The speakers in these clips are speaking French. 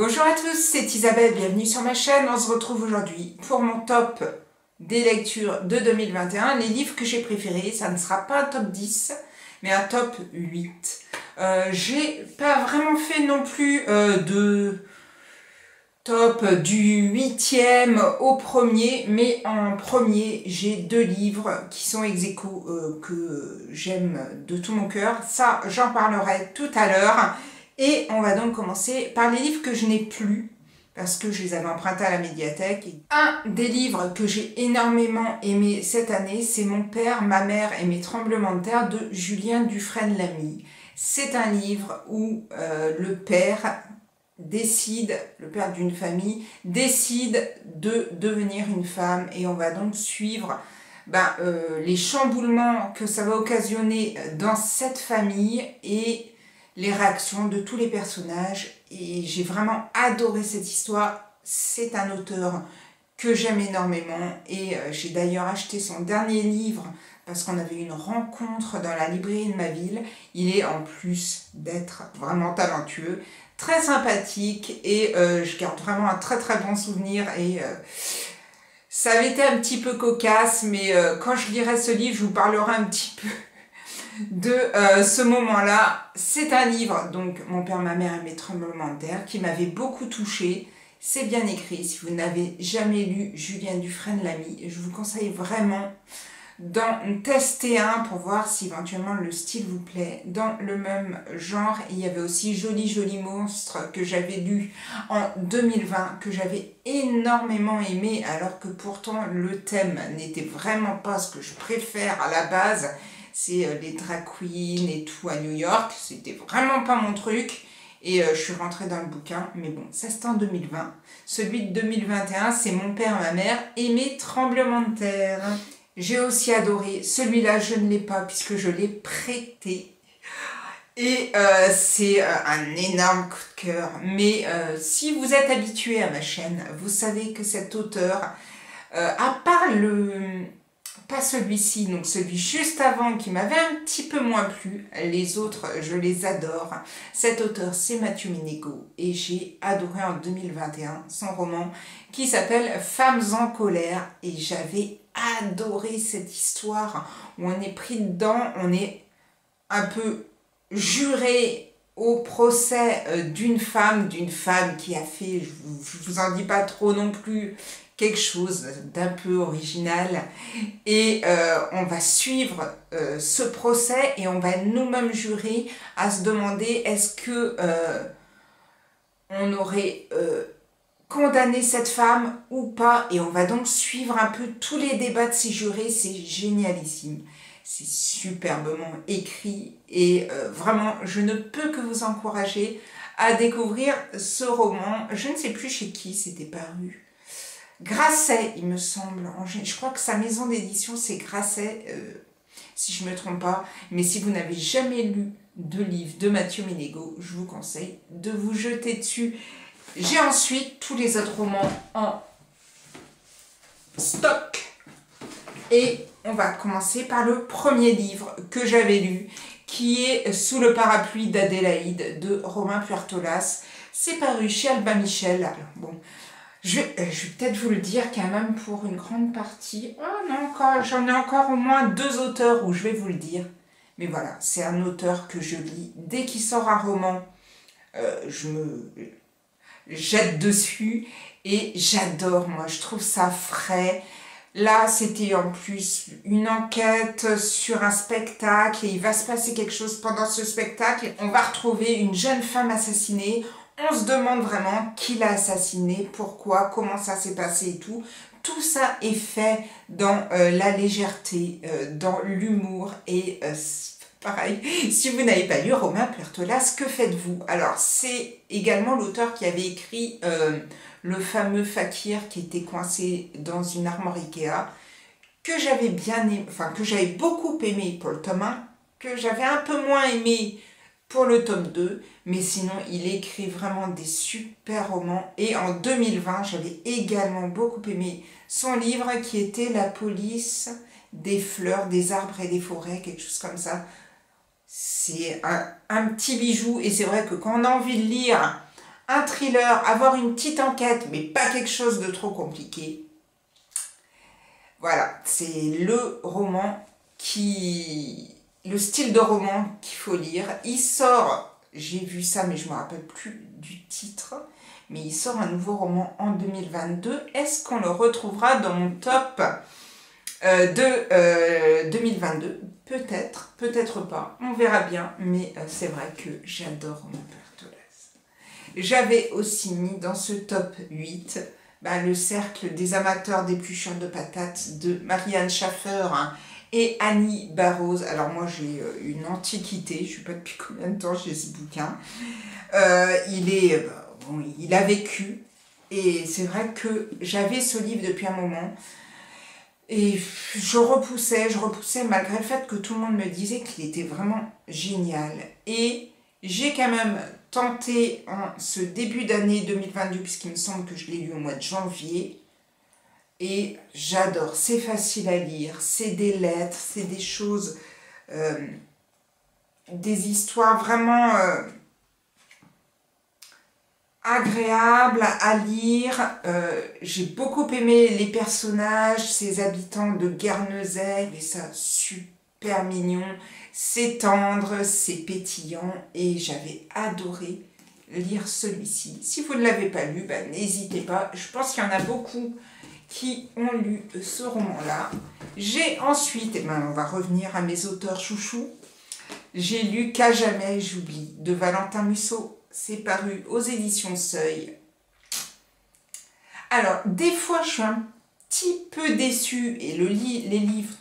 Bonjour à tous, c'est Isabelle, bienvenue sur ma chaîne. On se retrouve aujourd'hui pour mon top des lectures de 2021. Les livres que j'ai préférés, ça ne sera pas un top 10, mais un top 8. J'ai pas vraiment fait non plus de top du 8e au premier, mais en premier, j'ai deux livres qui sont ex aequo, que j'aime de tout mon cœur. Ça, j'en parlerai tout à l'heure. Et on va donc commencer par les livres que je n'ai plus, parce que je les avais empruntés à la médiathèque. Un des livres que j'ai énormément aimé cette année, c'est Mon père, ma mère et mes tremblements de terre de Julien Dufresne-Lamy. C'est un livre où le père d'une famille, décide de devenir une femme, et on va donc suivre les chamboulements que ça va occasionner dans cette famille et les réactions de tous les personnages. Et j'ai vraiment adoré cette histoire. C'est un auteur que j'aime énormément, et j'ai d'ailleurs acheté son dernier livre parce qu'on avait une rencontre dans la librairie de ma ville. Il est, en plus d'être vraiment talentueux, très sympathique, et je garde vraiment un très très bon souvenir. Et ça avait été un petit peu cocasse, mais quand je lirai ce livre, je vous parlerai un petit peu de ce moment-là. C'est un livre, donc Mon père, ma mère et mes tremblements de terre, qui m'avait beaucoup touchée. C'est bien écrit. Si vous n'avez jamais lu Julien Dufresne-Lamy, je vous conseille vraiment d'en tester un pour voir si éventuellement le style vous plaît. Dans le même genre, il y avait aussi Joli Joli Monstre, que j'avais lu en 2020, que j'avais énormément aimé, alors que pourtant le thème n'était vraiment pas ce que je préfère à la base. C'est les drag queens et tout à New York, c'était vraiment pas mon truc. Et je suis rentrée dans le bouquin, mais bon, ça c'était en 2020. Celui de 2021, c'est Mon père, ma mère et mes tremblements de terre. J'ai aussi adoré. Celui-là, je ne l'ai pas puisque je l'ai prêté. Et c'est un énorme coup de cœur. Mais si vous êtes habitué à ma chaîne, vous savez que cet auteur, à part pas celui-ci, donc celui juste avant qui m'avait un petit peu moins plu, les autres je les adore. Cet auteur, c'est Mathieu Ménégo, et j'ai adoré en 2021 son roman qui s'appelle Femmes en colère, et j'avais adoré cette histoire où on est pris dedans, on est un peu juré au procès d'une femme qui a fait, je vous en dis pas trop non plus, quelque chose d'un peu original. Et on va suivre ce procès, et on va nous-mêmes jurer à se demander est-ce que on aurait condamné cette femme ou pas. Et on va donc suivre un peu tous les débats de ces jurés. C'est génialissime, c'est superbement écrit, et vraiment je ne peux que vous encourager à découvrir ce roman. Je ne sais plus chez qui c'était paru. Grasset, il me semble. Je crois que sa maison d'édition, c'est Grasset, si je ne me trompe pas. Mais si vous n'avez jamais lu de livre de Mathieu Ménégo, je vous conseille de vous jeter dessus. J'ai ensuite tous les autres romans en stock. Et on va commencer par le premier livre que j'avais lu, qui est Sous le parapluie d'Adélaïde de Romain Puertolas. C'est paru chez Albin Michel. Alors, bon, je vais peut-être vous le dire quand même pour une grande partie. Oh non, j'en ai encore au moins deux auteurs où je vais vous le dire. Mais voilà, c'est un auteur que je lis. Dès qu'il sort un roman, je me jette dessus, et j'adore, moi. Je trouve ça frais. Là, c'était en plus une enquête sur un spectacle, et il va se passer quelque chose pendant ce spectacle. On va retrouver une jeune femme assassinée. On se demande vraiment qui l'a assassinée, pourquoi, comment ça s'est passé et tout. Tout ça est fait dans la légèreté, dans l'humour, et pareil, si vous n'avez pas lu Romain Puertolas, que faites-vous? Alors, c'est également l'auteur qui avait écrit le fameux Fakir qui était coincé dans une armoire Ikea, que j'avais bien aimé, enfin que j'avais beaucoup aimé pour le tome 1, que j'avais un peu moins aimé pour le tome 2, mais sinon il écrit vraiment des super romans. Et en 2020, j'avais également beaucoup aimé son livre qui était La police des fleurs, des arbres et des forêts, quelque chose comme ça. C'est un petit bijou, et c'est vrai que quand on a envie de lire un thriller, avoir une petite enquête, mais pas quelque chose de trop compliqué. Voilà, c'est le roman le style de roman qu'il faut lire. Il sort, j'ai vu ça, mais je ne me rappelle plus du titre, mais il sort un nouveau roman en 2022. Est-ce qu'on le retrouvera dans mon top de 2022? Peut-être, peut-être pas, on verra bien, mais c'est vrai que j'adore Romain Bertholaz. J'avais aussi mis dans ce top 8 le cercle des amateurs d'épluchures de patates de Marianne Schaffer et Annie Barrows. Alors moi j'ai une antiquité, je ne sais pas depuis combien de temps j'ai ce bouquin. Il a vécu, et c'est vrai que j'avais ce livre depuis un moment. Et je repoussais malgré le fait que tout le monde me disait qu'il était vraiment génial. Et j'ai quand même tenté en ce début d'année 2022, puisqu'il me semble que je l'ai lu au mois de janvier. Et j'adore, c'est facile à lire, c'est des lettres, c'est des choses, des histoires vraiment agréable à lire. J'ai beaucoup aimé les personnages, ces habitants de Guernesey, et ça super mignon, c'est tendre, c'est pétillant, et j'avais adoré lire celui-ci. Si vous ne l'avez pas lu, n'hésitez pas, je pense qu'il y en a beaucoup qui ont lu ce roman-là. J'ai ensuite, on va revenir à mes auteurs chouchous, j'ai lu Qu'à jamais j'oublie de Valentin Musso. C'est paru aux éditions Seuil. Alors, des fois, je suis un petit peu déçue et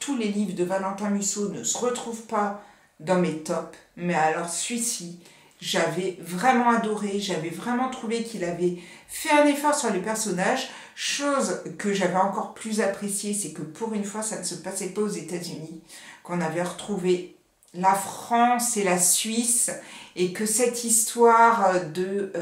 tous les livres de Valentin Musso ne se retrouvent pas dans mes tops. Mais alors, celui-ci, j'avais vraiment adoré. J'avais vraiment trouvé qu'il avait fait un effort sur les personnages. Chose que j'avais encore plus appréciée, c'est que pour une fois, ça ne se passait pas aux États-Unis, qu'on avait retrouvé la France et la Suisse, et que cette histoire de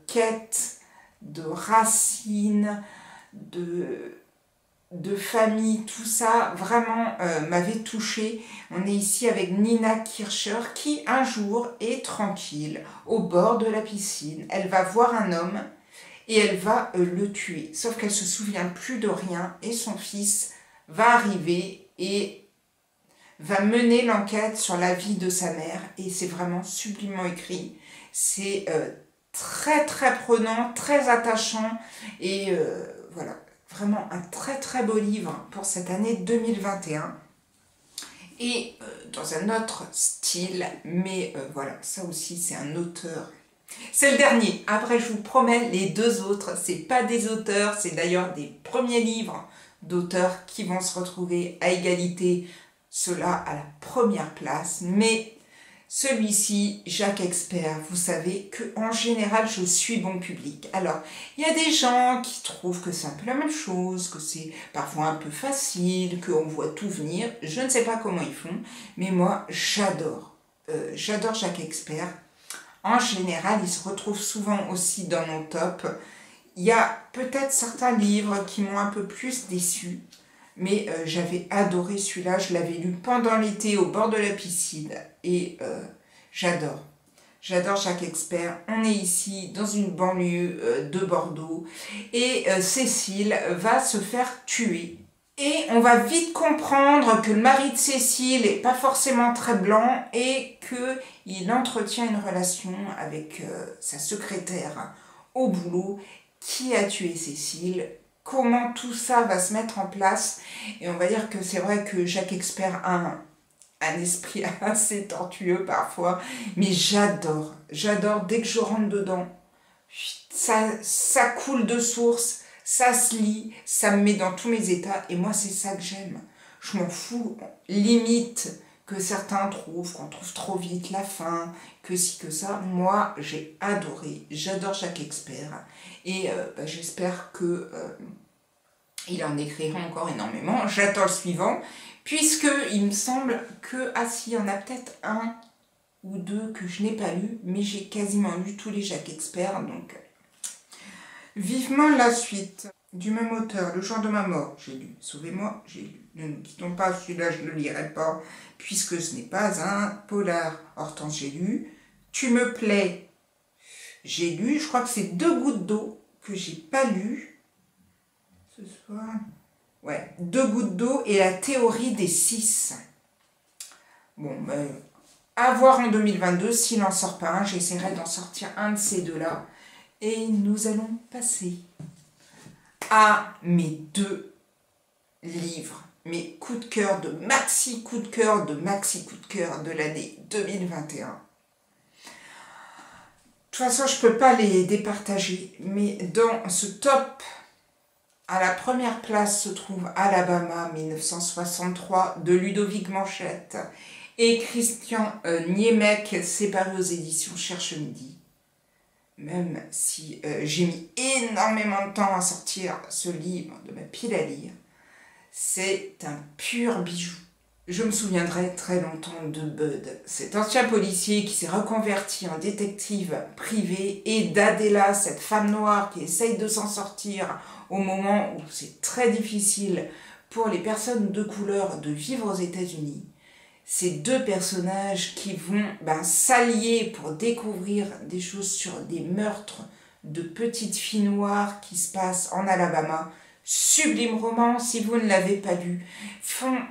quête, de racines, de famille, tout ça, vraiment m'avait touchée. On est ici avec Nina Kircher qui un jour est tranquille au bord de la piscine. Elle va voir un homme et elle va le tuer. Sauf qu'elle se souvient plus de rien et son fils va arriver et va mener l'enquête sur la vie de sa mère, et c'est vraiment sublimement écrit. C'est très très prenant, très attachant, et voilà, vraiment un très très beau livre pour cette année 2021. Et dans un autre style, mais voilà, ça aussi c'est un auteur. C'est le dernier. Après, je vous promets, les deux autres, c'est pas des auteurs, c'est d'ailleurs des premiers livres d'auteurs qui vont se retrouver à égalité, cela à la première place. Mais celui-ci, Jacques Expert, vous savez qu'en général, je suis bon public. Alors, il y a des gens qui trouvent que c'est un peu la même chose, que c'est parfois un peu facile, qu'on voit tout venir. Je ne sais pas comment ils font, mais moi, j'adore. J'adore Jacques Expert. En général, il se retrouve souvent aussi dans mon top. Il y a peut-être certains livres qui m'ont un peu plus déçue, mais j'avais adoré celui-là. Je l'avais lu pendant l'été au bord de la piscine et j'adore. J'adore Jacques Expert. On est ici dans une banlieue de Bordeaux et Cécile va se faire tuer. Et on va vite comprendre que le mari de Cécile n'est pas forcément très blanc et qu'il entretient une relation avec sa secrétaire au boulot. Qui a tué Cécile? Comment tout ça va se mettre en place? Et on va dire que c'est vrai que Jacques Expert a un esprit assez tortueux parfois, mais j'adore. J'adore, dès que je rentre dedans, ça coule de source. Ça se lit, ça me met dans tous mes états, et moi c'est ça que j'aime. Je m'en fous, limite que certains trouvent qu'on trouve trop vite la fin, que ci, que ça. Moi j'ai adoré, j'adore Jacques Expert, et j'espère que il en écrira encore énormément. J'attends le suivant, puisque il me semble que, ah si, il y en a peut-être un ou deux que je n'ai pas lu, mais j'ai quasiment lu tous les Jacques Expert, donc... Vivement la suite du même auteur, Le jour de ma mort, j'ai lu. Sauvez-moi, j'ai lu. Ne nous quittons pas, celui-là je ne le lirai pas, puisque ce n'est pas un polar. Hortense, j'ai lu. Tu me plais, J'ai lu, je crois que c'est 2 gouttes d'eau que j'ai pas lu ce soir. Ouais, 2 gouttes d'eau et la théorie des 6. Bon, ben, à voir en 2022, s'il n'en sort pas un, j'essaierai d'en sortir un de ces deux-là. Et nous allons passer à mes 2 livres, mes coups de cœur de maxi coup de cœur de l'année 2021. De toute façon, je ne peux pas les départager, mais dans ce top, à la première place se trouve Alabama 1963 de Ludovic Manchette et Christian Niemiec, séparé aux éditions Cherche Midi. Même si j'ai mis énormément de temps à sortir ce livre de ma pile à lire, c'est un pur bijou. Je me souviendrai très longtemps de Bud, cet ancien policier qui s'est reconverti en détective privé, et d'Adela, cette femme noire qui essaye de s'en sortir au moment où c'est très difficile pour les personnes de couleur de vivre aux États-Unis. Ces 2 personnages qui vont s'allier pour découvrir des choses sur des meurtres de petites filles noires qui se passent en Alabama. Sublime roman, si vous ne l'avez pas lu.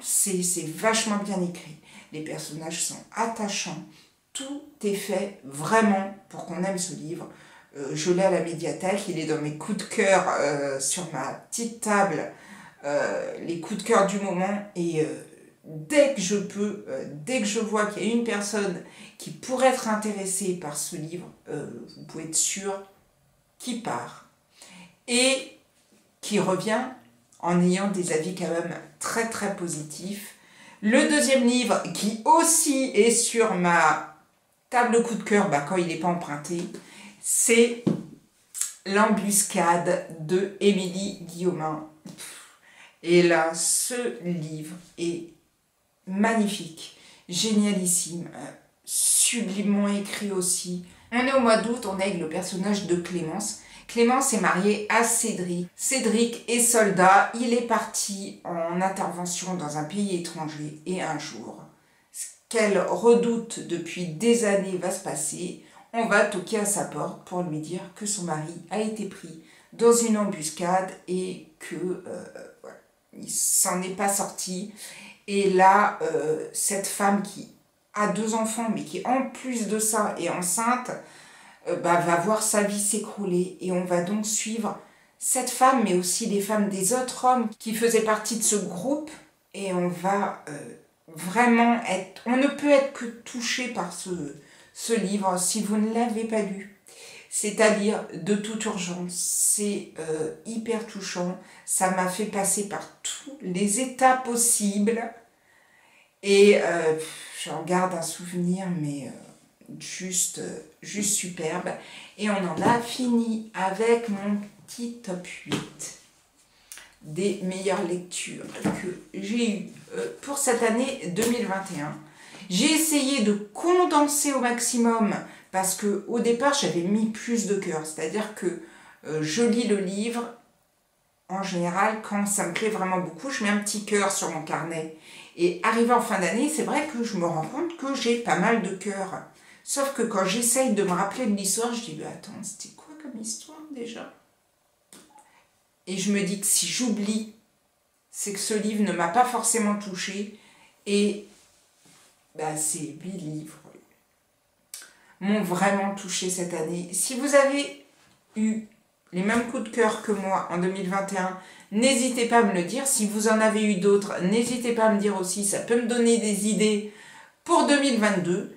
C'est vachement bien écrit. Les personnages sont attachants. Tout est fait vraiment pour qu'on aime ce livre. Je l'ai à la médiathèque, il est dans mes coups de cœur sur ma petite table. Les coups de cœur du moment, et dès que je peux, dès que je vois qu'il y a une personne qui pourrait être intéressée par ce livre, vous pouvez être sûr qu'il part. Et qui revient en ayant des avis quand même très très positifs. Le deuxième livre, qui aussi est sur ma table coup de cœur quand il n'est pas emprunté, c'est L'Embuscade de Émilie Guillaumin. Et là, ce livre est magnifique, génialissime, sublimement écrit aussi. On est au mois d'août, on est avec le personnage de Clémence. Clémence est mariée à Cédric. Cédric est soldat, il est parti en intervention dans un pays étranger, et un jour, ce qu'elle redoute depuis des années va se passer. On va toquer à sa porte pour lui dire que son mari a été pris dans une embuscade et que il s'en est pas sorti. Et là, cette femme qui a 2 enfants, mais qui en plus de ça est enceinte, va voir sa vie s'écrouler. Et on va donc suivre cette femme, mais aussi les femmes des autres hommes qui faisaient partie de ce groupe. Et on va vraiment être... On ne peut être que touché par ce livre si vous ne l'avez pas lu. C'est à lire de toute urgence. C'est hyper touchant. Ça m'a fait passer par tous les états possibles. Et j'en garde un souvenir, mais... juste superbe. Et on en a fini avec mon petit top 8 des meilleures lectures que j'ai eues pour cette année 2021. J'ai essayé de condenser au maximum parce que au départ j'avais mis plus de cœur, c'est-à-dire que je lis le livre en général quand ça me plaît vraiment beaucoup, je mets un petit cœur sur mon carnet, et arrivé en fin d'année, c'est vrai que je me rends compte que j'ai pas mal de cœurs. Sauf que quand j'essaye de me rappeler de l'histoire, je dis « Attends, c'était quoi comme histoire déjà ?» Et je me dis que si j'oublie, c'est que ce livre ne m'a pas forcément touchée. Et ces 8 livres m'ont vraiment touchée cette année. Si vous avez eu les mêmes coups de cœur que moi en 2021, n'hésitez pas à me le dire. Si vous en avez eu d'autres, n'hésitez pas à me dire aussi. Ça peut me donner des idées pour 2022.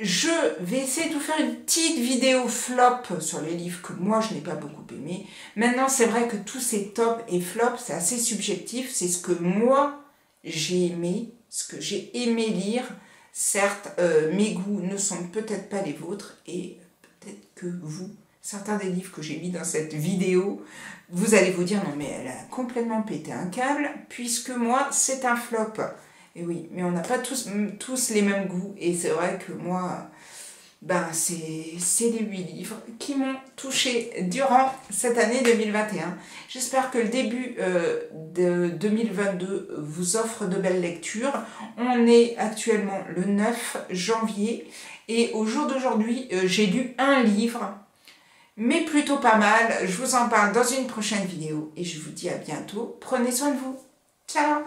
Je vais essayer de vous faire une petite vidéo flop sur les livres que moi je n'ai pas beaucoup aimés. Maintenant, c'est vrai que tous ces tops et flops, c'est assez subjectif. C'est ce que moi j'ai aimé, ce que j'ai aimé lire. Certes, mes goûts ne sont peut-être pas les vôtres, et peut-être que vous, certains des livres que j'ai mis dans cette vidéo, vous allez vous dire non mais elle a complètement pété un câble, puisque moi c'est un flop. Et oui, mais on n'a pas tous les mêmes goûts. Et c'est vrai que moi, c'est les 8 livres qui m'ont touchée durant cette année 2021. J'espère que le début de 2022 vous offre de belles lectures. On est actuellement le 9 janvier. Et au jour d'aujourd'hui, j'ai lu un livre mais plutôt pas mal. Je vous en parle dans une prochaine vidéo et je vous dis à bientôt. Prenez soin de vous. Ciao!